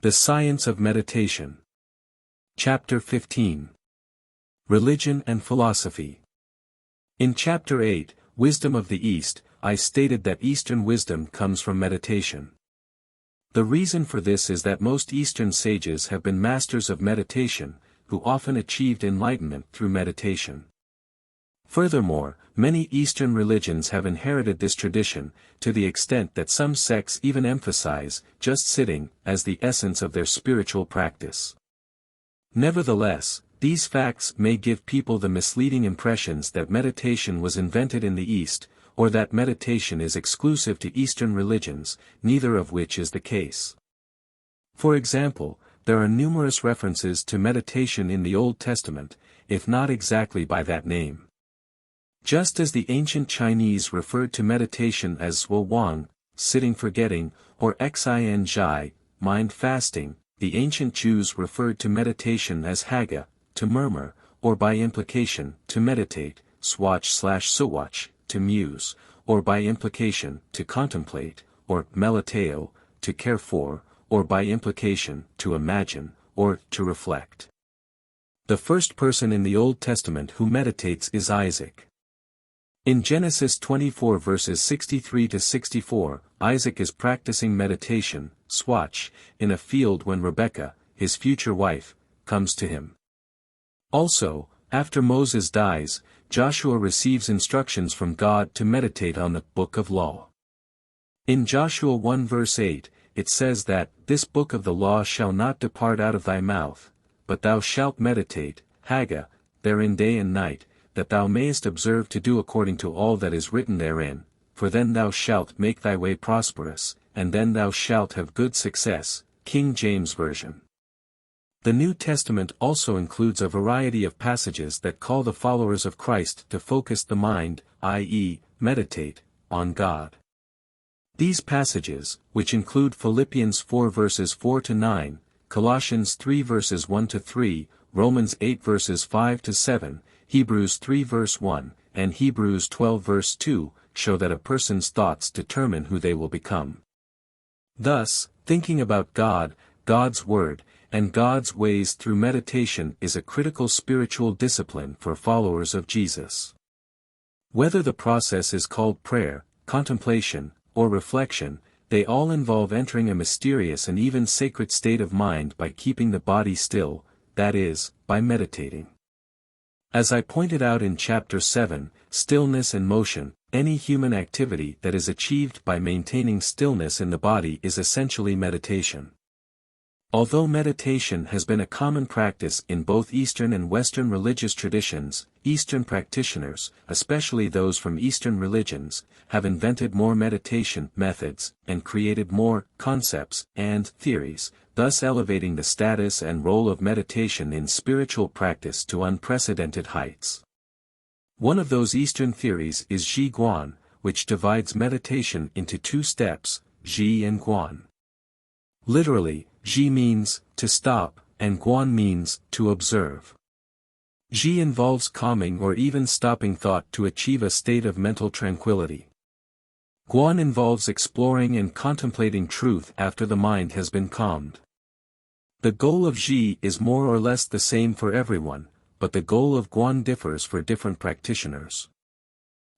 The Science of Meditation. Chapter 15. Religion and Philosophy. In Chapter 8, Wisdom of the East, I stated that Eastern wisdom comes from meditation. The reason for this is that most Eastern sages have been masters of meditation, who often achieved enlightenment through meditation. Furthermore, many Eastern religions have inherited this tradition, to the extent that some sects even emphasize just sitting as the essence of their spiritual practice. Nevertheless, these facts may give people the misleading impressions that meditation was invented in the East, or that meditation is exclusive to Eastern religions, neither of which is the case. For example, there are numerous references to meditation in the Old Testament, if not exactly by that name. Just as the ancient Chinese referred to meditation as Zhuo Wang, sitting forgetting, or Xin Zhai, mind fasting, the ancient Jews referred to meditation as Haga, to murmur, or by implication, to meditate, swatch/suwatch, to muse, or by implication, to contemplate, or melateo, to care for, or by implication, to imagine, or to reflect. The first person in the Old Testament who meditates is Isaac. In Genesis 24 verses 63-64, Isaac is practicing meditation, swatch, in a field when Rebekah, his future wife, comes to him. Also, after Moses dies, Joshua receives instructions from God to meditate on the Book of Law. In Joshua 1 verse 8, it says that, "This book of the law shall not depart out of thy mouth, but thou shalt meditate, Haga, therein day and night, that thou mayest observe to do according to all that is written therein, for then thou shalt make thy way prosperous, and then thou shalt have good success." King James Version. The New Testament also includes a variety of passages that call the followers of Christ to focus the mind, i.e., meditate, on God. These passages, which include Philippians 4 verses 4-9, Colossians 3 verses 1-3, Romans 8 verses 5-7, Hebrews 3 verse 1, and Hebrews 12 verse 2, show that a person's thoughts determine who they will become. Thus, thinking about God, God's Word, and God's ways through meditation is a critical spiritual discipline for followers of Jesus. Whether the process is called prayer, contemplation, or reflection, they all involve entering a mysterious and even sacred state of mind by keeping the body still, that is, by meditating. As I pointed out in Chapter 7, Stillness and Motion, any human activity that is achieved by maintaining stillness in the body is essentially meditation. Although meditation has been a common practice in both Eastern and Western religious traditions, Eastern practitioners, especially those from Eastern religions, have invented more meditation methods, and created more concepts and theories, thus elevating the status and role of meditation in spiritual practice to unprecedented heights. One of those Eastern theories is Zhi Guan, which divides meditation into two steps, Zhi and Guan. Literally, Zhi means to stop, and Guan means to observe. Zhi involves calming or even stopping thought to achieve a state of mental tranquility. Guan involves exploring and contemplating truth after the mind has been calmed. The goal of Zhi is more or less the same for everyone, but the goal of Guan differs for different practitioners.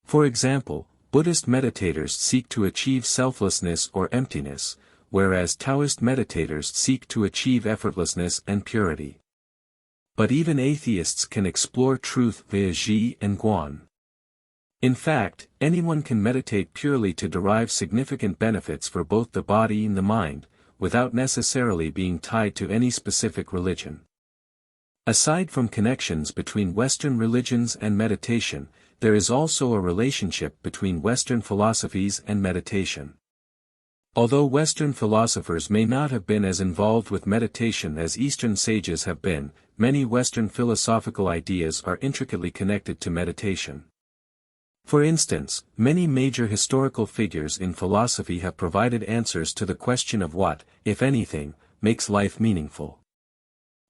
For example, Buddhist meditators seek to achieve selflessness or emptiness, whereas Taoist meditators seek to achieve effortlessness and purity. But even atheists can explore truth via Zhi and Guan. In fact, anyone can meditate purely to derive significant benefits for both the body and the mind, without necessarily being tied to any specific religion. Aside from connections between Western religions and meditation, there is also a relationship between Western philosophies and meditation. Although Western philosophers may not have been as involved with meditation as Eastern sages have been, many Western philosophical ideas are intricately connected to meditation. For instance, many major historical figures in philosophy have provided answers to the question of what, if anything, makes life meaningful.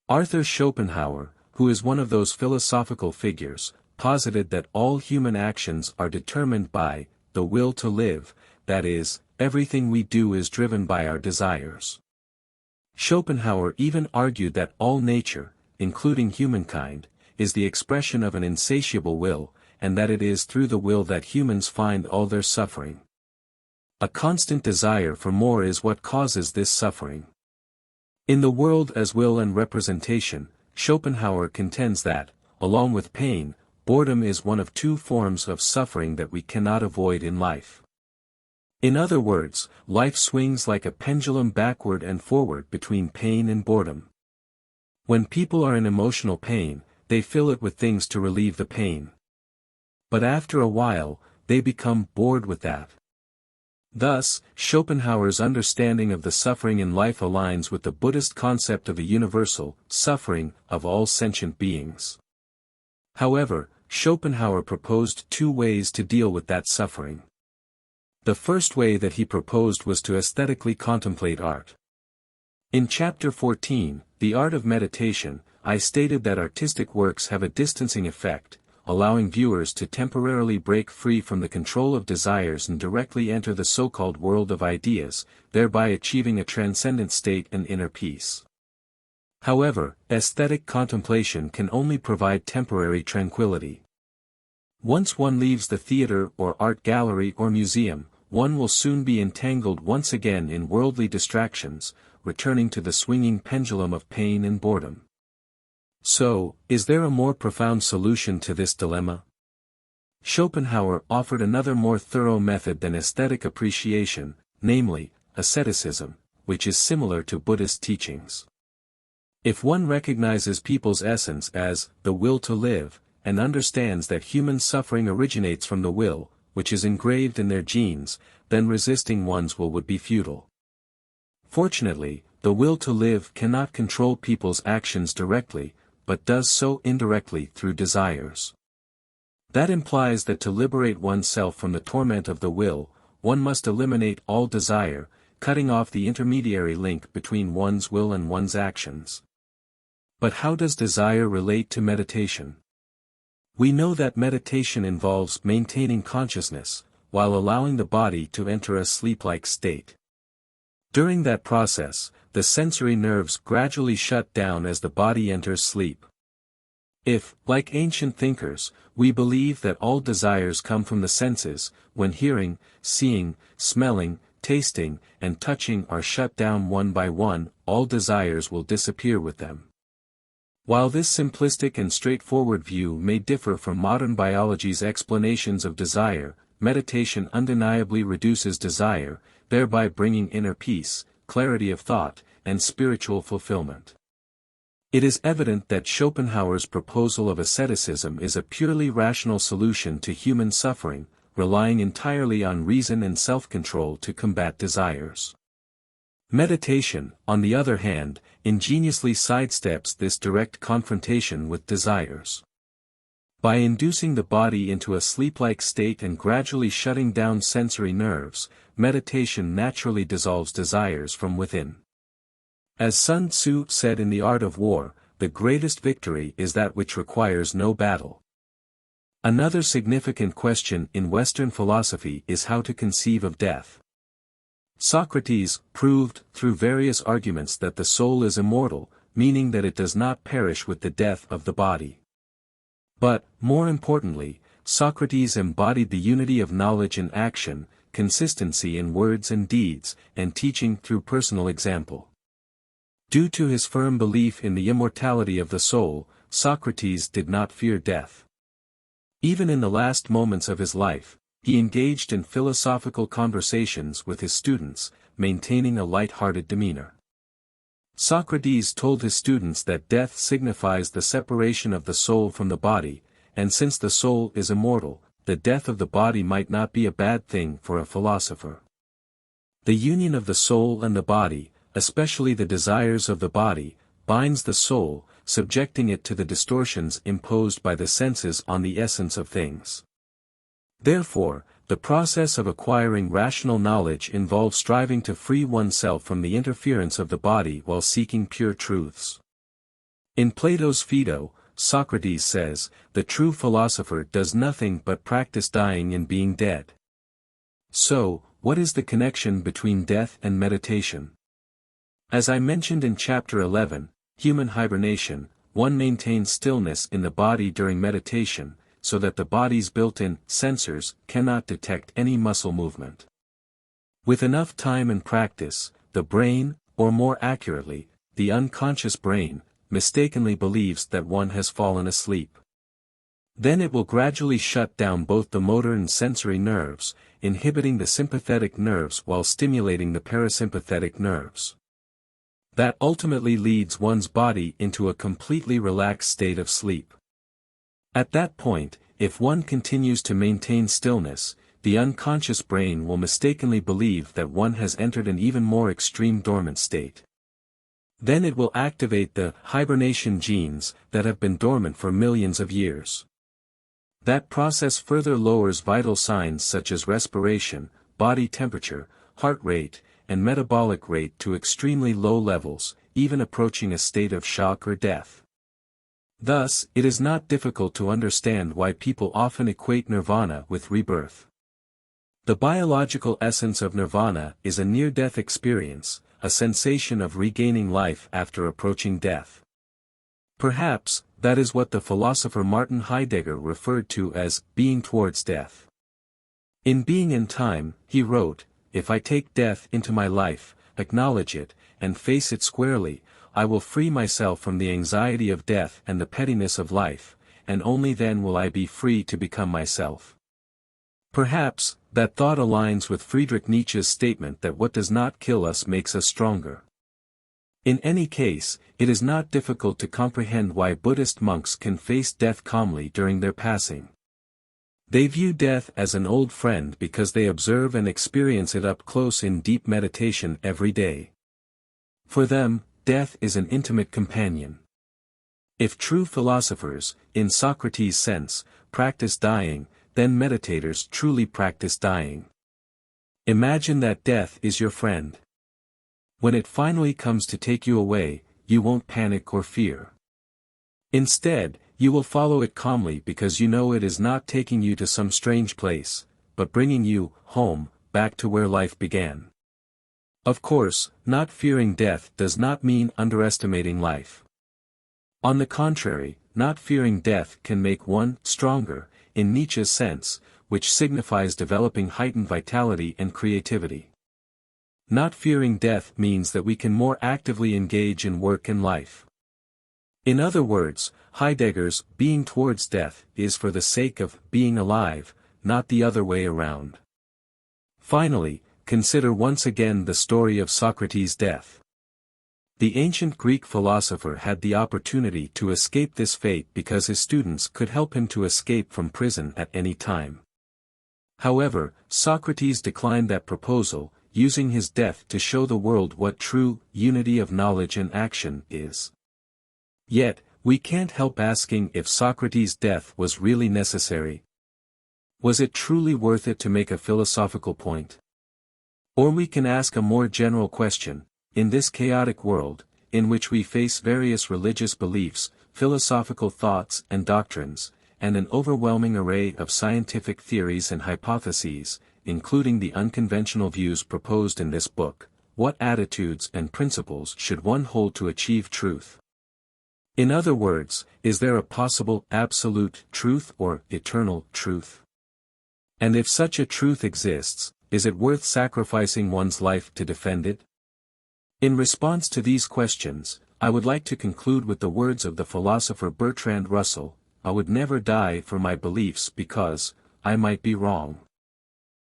Arthur Schopenhauer, who is one of those philosophical figures, posited that all human actions are determined by the will to live, that is, everything we do is driven by our desires. Schopenhauer even argued that all nature, including humankind, is the expression of an insatiable will, and that it is through the will that humans find all their suffering. A constant desire for more is what causes this suffering. In The World as Will and Representation, Schopenhauer contends that, along with pain, boredom is one of two forms of suffering that we cannot avoid in life. In other words, life swings like a pendulum backward and forward between pain and boredom. When people are in emotional pain, they fill it with things to relieve the pain. But after a while, they become bored with that. Thus, Schopenhauer's understanding of the suffering in life aligns with the Buddhist concept of a universal suffering of all sentient beings. However, Schopenhauer proposed two ways to deal with that suffering. The first way that he proposed was to aesthetically contemplate art. In Chapter 14, The Art of Meditation, I stated that artistic works have a distancing effect, allowing viewers to temporarily break free from the control of desires and directly enter the so-called world of ideas, thereby achieving a transcendent state and inner peace. However, aesthetic contemplation can only provide temporary tranquility. Once one leaves the theater or art gallery or museum, one will soon be entangled once again in worldly distractions, returning to the swinging pendulum of pain and boredom. So, is there a more profound solution to this dilemma? Schopenhauer offered another more thorough method than aesthetic appreciation, namely, asceticism, which is similar to Buddhist teachings. If one recognizes people's essence as the will to live, and understands that human suffering originates from the will, which is engraved in their genes, then resisting one's will would be futile. Fortunately, the will to live cannot control people's actions directly, but does so indirectly through desires. That implies that to liberate oneself from the torment of the will, one must eliminate all desire, cutting off the intermediary link between one's will and one's actions. But how does desire relate to meditation? We know that meditation involves maintaining consciousness, while allowing the body to enter a sleep-like state. During that process, the sensory nerves gradually shut down as the body enters sleep. If, like ancient thinkers, we believe that all desires come from the senses, when hearing, seeing, smelling, tasting, and touching are shut down one by one, all desires will disappear with them. While this simplistic and straightforward view may differ from modern biology's explanations of desire, meditation undeniably reduces desire, thereby bringing inner peace, clarity of thought, and spiritual fulfillment. It is evident that Schopenhauer's proposal of asceticism is a purely rational solution to human suffering, relying entirely on reason and self-control to combat desires. Meditation, on the other hand, ingeniously sidesteps this direct confrontation with desires. By inducing the body into a sleep-like state and gradually shutting down sensory nerves, meditation naturally dissolves desires from within. As Sun Tzu said in The Art of War, the greatest victory is that which requires no battle. Another significant question in Western philosophy is how to conceive of death. Socrates proved through various arguments that the soul is immortal, meaning that it does not perish with the death of the body. But, more importantly, Socrates embodied the unity of knowledge and action, consistency in words and deeds, and teaching through personal example. Due to his firm belief in the immortality of the soul, Socrates did not fear death. Even in the last moments of his life, he engaged in philosophical conversations with his students, maintaining a light-hearted demeanor. Socrates told his students that death signifies the separation of the soul from the body, and since the soul is immortal, the death of the body might not be a bad thing for a philosopher. The union of the soul and the body, especially the desires of the body, binds the soul, subjecting it to the distortions imposed by the senses on the essence of things. Therefore, the process of acquiring rational knowledge involves striving to free oneself from the interference of the body while seeking pure truths. In Plato's Phaedo, Socrates says, "The true philosopher does nothing but practice dying and being dead." So, what is the connection between death and meditation? As I mentioned in Chapter 11, Human Hibernation, one maintains stillness in the body during meditation, so that the body's built-in sensors cannot detect any muscle movement. With enough time and practice, the brain, or more accurately, the unconscious brain, mistakenly believes that one has fallen asleep. Then it will gradually shut down both the motor and sensory nerves, inhibiting the sympathetic nerves while stimulating the parasympathetic nerves. That ultimately leads one's body into a completely relaxed state of sleep. At that point, if one continues to maintain stillness, the unconscious brain will mistakenly believe that one has entered an even more extreme dormant state. Then it will activate the hibernation genes that have been dormant for millions of years. That process further lowers vital signs such as respiration, body temperature, heart rate, and metabolic rate to extremely low levels, even approaching a state of shock or death. Thus, it is not difficult to understand why people often equate nirvana with rebirth. The biological essence of nirvana is a near-death experience, a sensation of regaining life after approaching death. Perhaps, that is what the philosopher Martin Heidegger referred to as being towards death. In Being and Time, he wrote, "If I take death into my life, acknowledge it, and face it squarely, I will free myself from the anxiety of death and the pettiness of life, and only then will I be free to become myself." Perhaps, that thought aligns with Friedrich Nietzsche's statement that what does not kill us makes us stronger. In any case, it is not difficult to comprehend why Buddhist monks can face death calmly during their passing. They view death as an old friend because they observe and experience it up close in deep meditation every day. For them, death is an intimate companion. If true philosophers, in Socrates' sense, practice dying, then meditators truly practice dying. Imagine that death is your friend. When it finally comes to take you away, you won't panic or fear. Instead, you will follow it calmly because you know it is not taking you to some strange place, but bringing you home, back to where life began. Of course, not fearing death does not mean underestimating life. On the contrary, not fearing death can make one stronger, in Nietzsche's sense, which signifies developing heightened vitality and creativity. Not fearing death means that we can more actively engage in work and life. In other words, Heidegger's being towards death is for the sake of being alive, not the other way around. Finally, consider once again the story of Socrates' death. The ancient Greek philosopher had the opportunity to escape this fate because his students could help him to escape from prison at any time. However, Socrates declined that proposal, using his death to show the world what true unity of knowledge and action is. Yet, we can't help asking if Socrates' death was really necessary. Was it truly worth it to make a philosophical point? Or we can ask a more general question: in this chaotic world, in which we face various religious beliefs, philosophical thoughts and doctrines, and an overwhelming array of scientific theories and hypotheses, including the unconventional views proposed in this book, what attitudes and principles should one hold to achieve truth? In other words, is there a possible absolute truth or eternal truth? And if such a truth exists, is it worth sacrificing one's life to defend it? In response to these questions, I would like to conclude with the words of the philosopher Bertrand Russell: "I would never die for my beliefs because I might be wrong."